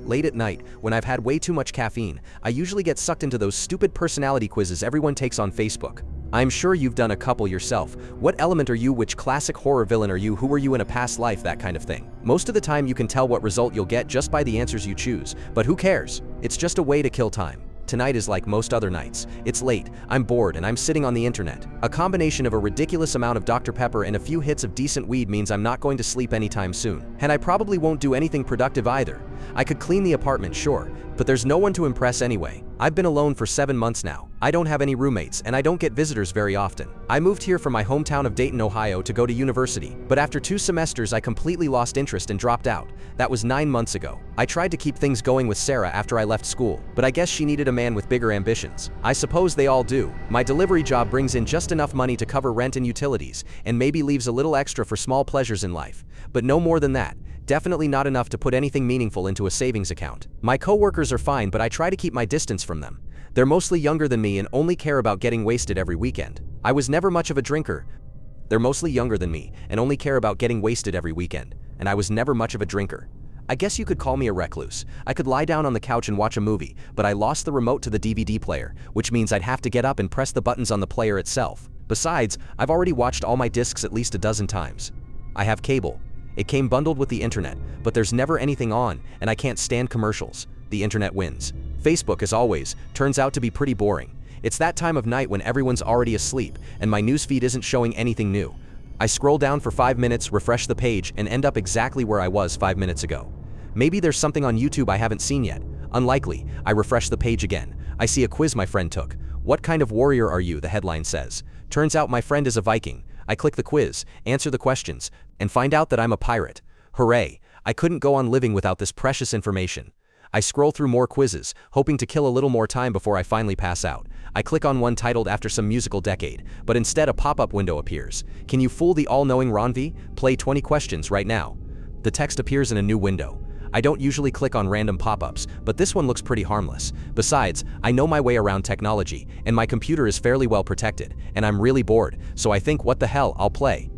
Late at night, when I've had way too much caffeine, I usually get sucked into those stupid personality quizzes everyone takes on Facebook. I'm sure you've done a couple yourself. What element are you? Which classic horror villain are you? Who were you in a past life? That kind of thing. Most of the time you can tell what result you'll get just by the answers you choose, but who cares? It's just a way to kill time. Tonight is like most other nights. It's late, I'm bored, and I'm sitting on the internet. A combination of a ridiculous amount of Dr. Pepper and a few hits of decent weed means I'm not going to sleep anytime soon. And I probably won't do anything productive either. I could clean the apartment, sure, but there's no one to impress anyway. I've been alone for 7 months now. I don't have any roommates, and I don't get visitors very often. I moved here from my hometown of Dayton, Ohio to go to university, but after 2 semesters I completely lost interest and dropped out. That was 9 months ago. I tried to keep things going with Sarah after I left school, but I guess she needed a man with bigger ambitions. I suppose they all do. My delivery job brings in just enough money to cover rent and utilities, and maybe leaves a little extra for small pleasures in life. But no more than that. Definitely not enough to put anything meaningful into a savings account. My coworkers are fine, but I try to keep my distance from them. They're mostly younger than me and only care about getting wasted every weekend. I was never much of a drinker. They're mostly younger than me and only care about getting wasted every weekend. And I was never much of a drinker. I guess you could call me a recluse. I could lie down on the couch and watch a movie, but I lost the remote to the DVD player, which means I'd have to get up and press the buttons on the player itself. Besides, I've already watched all my discs at least a dozen times. I have cable. It came bundled with the internet, but there's never anything on, and I can't stand commercials. The internet wins. Facebook, as always, turns out to be pretty boring. It's that time of night when everyone's already asleep, and my newsfeed isn't showing anything new. I scroll down for 5 minutes, refresh the page, and end up exactly where I was 5 minutes ago. Maybe there's something on YouTube I haven't seen yet. Unlikely. I refresh the page again. I see a quiz my friend took. What kind of warrior are you? The headline says. Turns out my friend is a Viking. I click the quiz, answer the questions, and find out that I'm a pirate. Hooray! I couldn't go on living without this precious information. I scroll through more quizzes, hoping to kill a little more time before I finally pass out. I click on one titled After Some Musical Decade, but instead a pop-up window appears. Can you fool the all-knowing Ronvi? Play 20 questions right now. The text appears in a new window. I don't usually click on random pop-ups, but this one looks pretty harmless. Besides, I know my way around technology, and my computer is fairly well protected, and I'm really bored, so I think, what the hell, I'll play.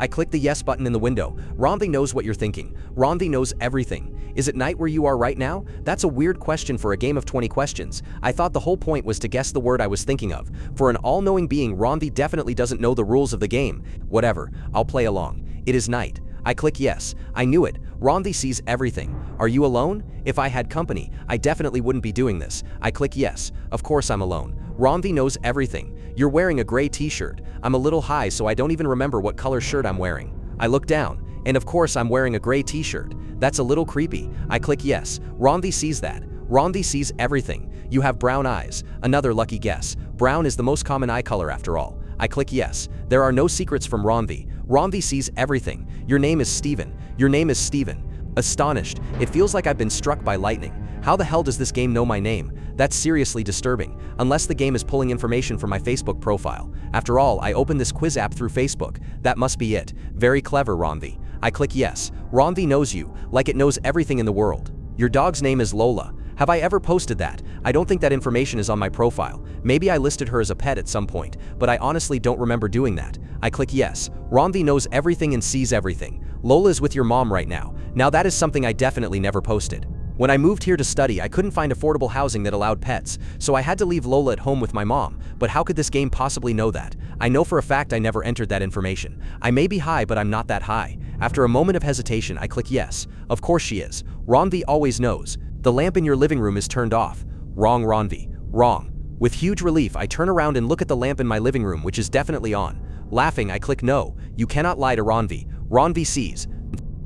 I click the yes button in the window. Ronvi knows what you're thinking. Ronvi knows everything. Is it night where you are right now? That's a weird question for a game of 20 questions. I thought the whole point was to guess the word I was thinking of. For an all-knowing being, Ronvi definitely doesn't know the rules of the game. Whatever, I'll play along. It is night. I click yes. I knew it. Ronvi sees everything. Are you alone? If I had company, I definitely wouldn't be doing this. I click yes. Of course I'm alone. Ronvi knows everything. You're wearing a gray t-shirt. I'm a little high, so I don't even remember what color shirt I'm wearing. I look down, and of course I'm wearing a gray t-shirt. That's a little creepy. I click yes. Ronvi sees that. Ronvi sees everything. You have brown eyes. Another lucky guess. Brown is the most common eye color after all. I click yes. There are no secrets from Ronvi. Ronvi sees everything. Your name is Steven. Your name is Steven. Astonished. It feels like I've been struck by lightning. How the hell does this game know my name? That's seriously disturbing, unless the game is pulling information from my Facebook profile. After all, I opened this quiz app through Facebook. That must be it. Very clever, Ronvi. I click yes. Ronvi knows you, like it knows everything in the world. Your dog's name is Lola. Have I ever posted that? I don't think that information is on my profile. Maybe I listed her as a pet at some point, but I honestly don't remember doing that. I click yes. Ronvi knows everything and sees everything. Lola is with your mom right now. Now that is something I definitely never posted. When I moved here to study, I couldn't find affordable housing that allowed pets, so I had to leave Lola at home with my mom. But how could this game possibly know that? I know for a fact I never entered that information. I may be high, but I'm not that high. After a moment of hesitation, I click yes. Of course she is. Ronvi always knows. The lamp in your living room is turned off. Wrong, Ronvi. Wrong. With huge relief, I turn around and look at the lamp in my living room, which is definitely on. Laughing, I click no. You cannot lie to Ronvi. Ronvi sees.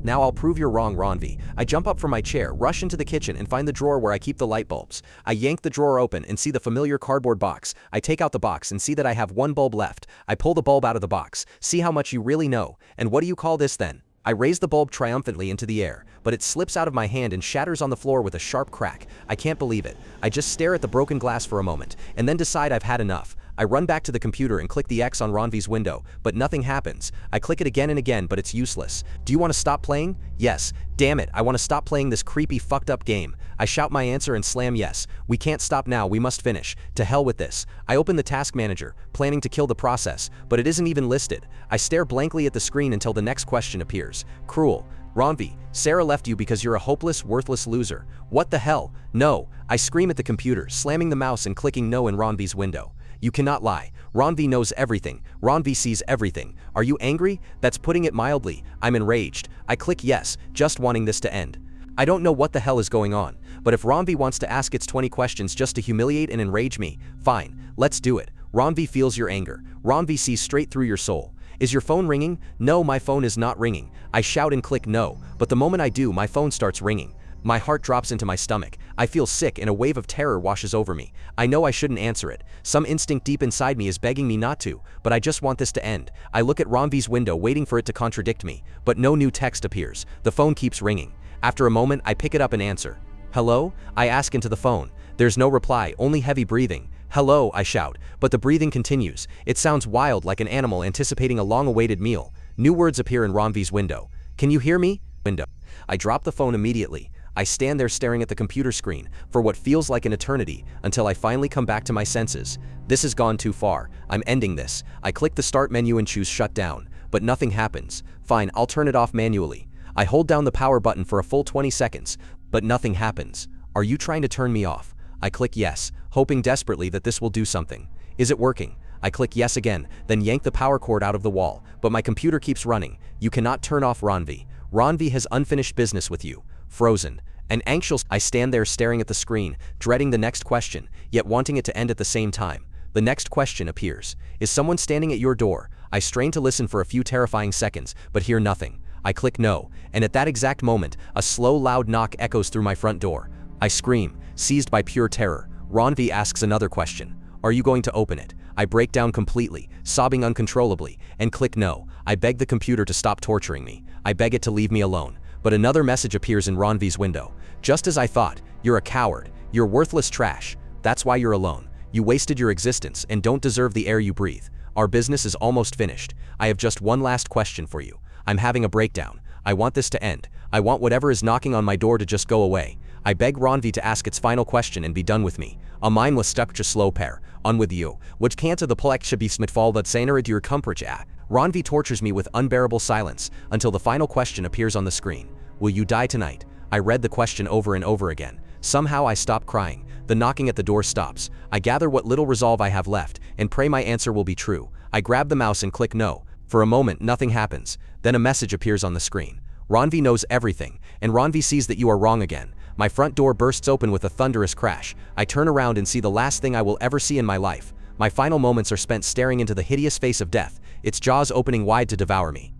Now I'll prove you're wrong, Ronvi. I jump up from my chair, rush into the kitchen, and find the drawer where I keep the light bulbs. I yank the drawer open and see the familiar cardboard box. I take out the box and see that I have one bulb left. I pull the bulb out of the box. See how much you really know. And what do you call this then? I raise the bulb triumphantly into the air, but it slips out of my hand and shatters on the floor with a sharp crack. I can't believe it. I just stare at the broken glass for a moment, and then decide I've had enough. I run back to the computer and click the X on Ronvi's window, but nothing happens. I click it again and again, but it's useless. Do you want to stop playing? Yes. Damn it, I want to stop playing this creepy, fucked up game. I shout my answer and slam yes. We can't stop now, we must finish. To hell with this. I open the task manager, planning to kill the process, but it isn't even listed. I stare blankly at the screen until the next question appears. Cruel. Ronvi, Sarah left you because you're a hopeless, worthless loser. What the hell? No, I scream at the computer, slamming the mouse and clicking no in Ronvi's window. You cannot lie. Ronvi knows everything. Ronvi sees everything. Are you angry? That's putting it mildly. I'm enraged. I click yes, just wanting this to end. I don't know what the hell is going on, but if Ronvi wants to ask its 20 questions just to humiliate and enrage me, fine, let's do it. Ronvi feels your anger. Ronvi sees straight through your soul. Is your phone ringing? No, my phone is not ringing. I shout and click no, but the moment I do, my phone starts ringing. My heart drops into my stomach. I feel sick and a wave of terror washes over me. I know I shouldn't answer it. Some instinct deep inside me is begging me not to, but I just want this to end. I look at Ronvi's window waiting for it to contradict me, but no new text appears. The phone keeps ringing. After a moment, I pick it up and answer. Hello? I ask into the phone. There's no reply, only heavy breathing. Hello, I shout, but the breathing continues. It sounds wild, like an animal anticipating a long-awaited meal. New words appear in Ronvi's window. Can you hear me? Window. I drop the phone immediately. I stand there staring at the computer screen for what feels like an eternity until I finally come back to my senses. This has gone too far. I'm ending this. I click the start menu and choose shut down, but nothing happens. Fine, I'll turn it off manually. I hold down the power button for a full 20 seconds, but nothing happens. Are you trying to turn me off? I click yes, hoping desperately that this will do something. Is it working? I click yes again, then yank the power cord out of the wall, but my computer keeps running. You cannot turn off Ronvi. Ronvi has unfinished business with you. Frozen. And anxious, I stand there staring at the screen, dreading the next question, yet wanting it to end at the same time. The next question appears. Is someone standing at your door? I strain to listen for a few terrifying seconds, but hear nothing. I click no, and at that exact moment, a slow, loud knock echoes through my front door. I scream, seized by pure terror. Ronvi asks another question. Are you going to open it? I break down completely, sobbing uncontrollably, and click no. I beg the computer to stop torturing me. I beg it to leave me alone. But another message appears in Ronvi's window. Just as I thought, you're a coward. You're worthless trash. That's why you're alone. You wasted your existence and don't deserve the air you breathe. Our business is almost finished. I have just one last question for you. I'm having a breakdown. I want this to end. I want whatever is knocking on my door to just go away. I beg Ronvi to ask its final question and be done with me. A mindless stuck to slow pair. On with you. Which can't the plek should be smitfall that saner dur comfort. Ronvi tortures me with unbearable silence until the final question appears on the screen. Will you die tonight? I read the question over and over again. Somehow I stop crying. The knocking at the door stops. I gather what little resolve I have left and pray my answer will be true. I grab the mouse and click no. For a moment, nothing happens. Then a message appears on the screen. Ronvi knows everything, and Ronvi sees that you are wrong again. My front door bursts open with a thunderous crash. I turn around and see the last thing I will ever see in my life. My final moments are spent staring into the hideous face of death, its jaws opening wide to devour me.